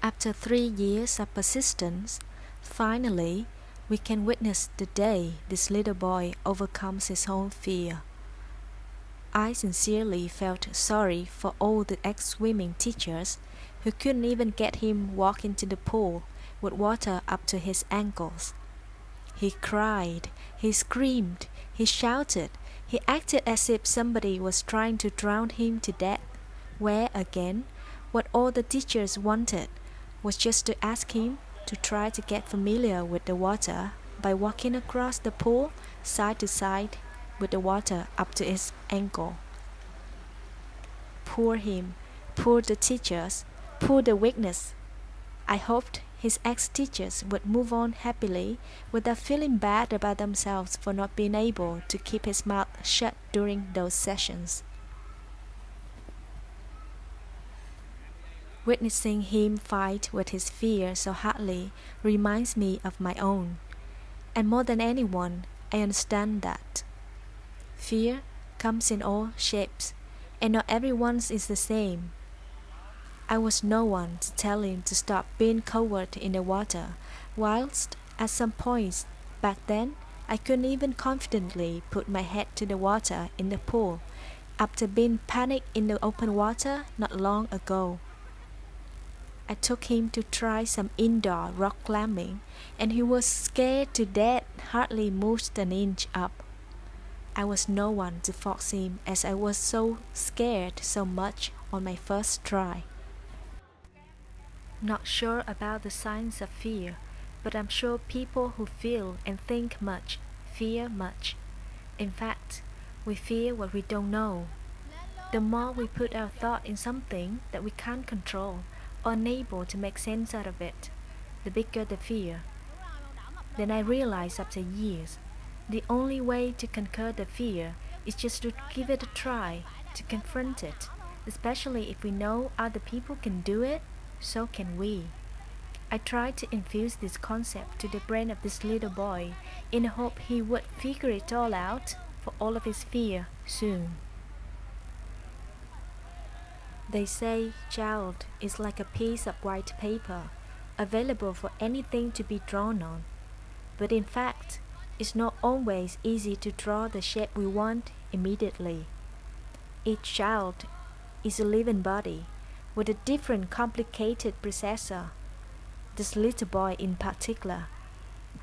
After 3 years of persistence, finally, we can witness the day this little boy overcomes his own fear. I sincerely felt sorry for all the ex-swimming teachers who couldn't even get him walk into the pool with water up to his ankles. He cried, he screamed, he shouted, he acted as if somebody was trying to drown him to death, where again, what all the teachers wanted was just to ask him to try to get familiar with the water by walking across the pool side to side with the water up to his ankle. Poor him, poor the teachers, poor the weakness. I hoped his ex-teachers would move on happily without feeling bad about themselves for not being able to keep his mouth shut during those sessions. Witnessing him fight with his fear so hardly reminds me of my own, and more than anyone, I understand that. Fear comes in all shapes, and not everyone's is the same. I was no one to tell him to stop being coward in the water, whilst at some points back then I couldn't even confidently put my head to the water in the pool after being panicked in the open water not long ago. I took him to try some indoor rock climbing, and he was scared to death, hardly moved an inch up. I was no one to force him as I was so scared so much on my first try. Not sure about the signs of fear, but I'm sure people who feel and think much fear much. In fact, we fear what we don't know. The more we put our thought in something that we can't control or unable to make sense out of it, the bigger the fear. Then I realized after years, the only way to conquer the fear is just to give it a try, to confront it, especially if we know other people can do it, so can we. I tried to infuse this concept to the brain of this little boy in the hope he would figure it all out for all of his fear soon. They say child is like a piece of white paper, available for anything to be drawn on. But in fact, it's not always easy to draw the shape we want immediately. Each child is a living body with a different complicated processor. This little boy in particular,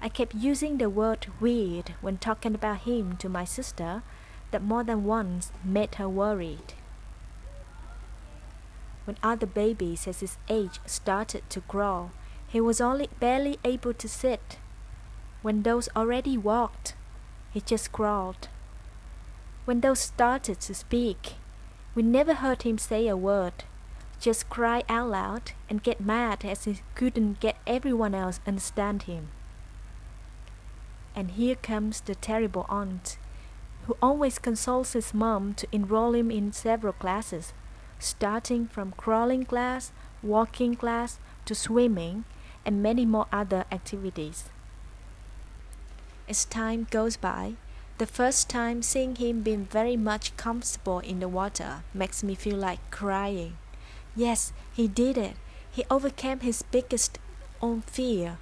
I kept using the word weird when talking about him to my sister that more than once made her worried. When other babies at his age started to crawl, he was only barely able to sit. When those already walked, he just crawled. When those started to speak, we never heard him say a word, just cry out loud and get mad as he couldn't get everyone else understand him. And here comes the terrible aunt, who always consoles his mom to enroll him in several classes, starting from crawling class, walking class, to swimming, and many more other activities. As time goes by, the first time seeing him being very much comfortable in the water makes me feel like crying. Yes, he did it. He overcame his biggest own fear.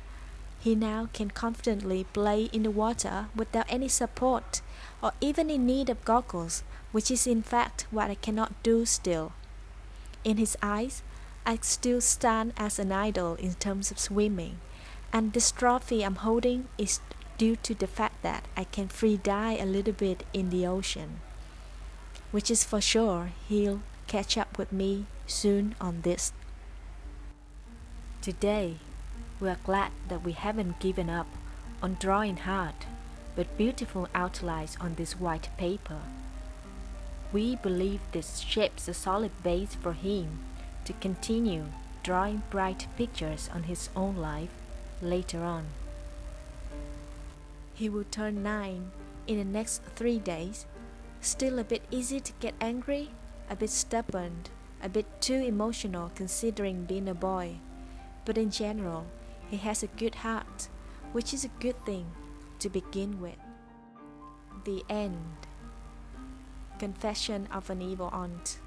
He now can confidently play in the water without any support or even in need of goggles, which is in fact what I cannot do still. In his eyes, I still stand as an idol in terms of swimming, and this trophy I'm holding is due to the fact that I can free dive a little bit in the ocean, which is for sure he'll catch up with me soon on this. Today, we are glad that we haven't given up on drawing hard but beautiful outlines on this white paper. We believe this shapes a solid base for him to continue drawing bright pictures on his own life later on. He will turn 9 in the next 3 days, still a bit easy to get angry, a bit stubborn, a bit too emotional considering being a boy, but in general, he has a good heart, which is a good thing to begin with. The end. Confession of an Evil Aunt.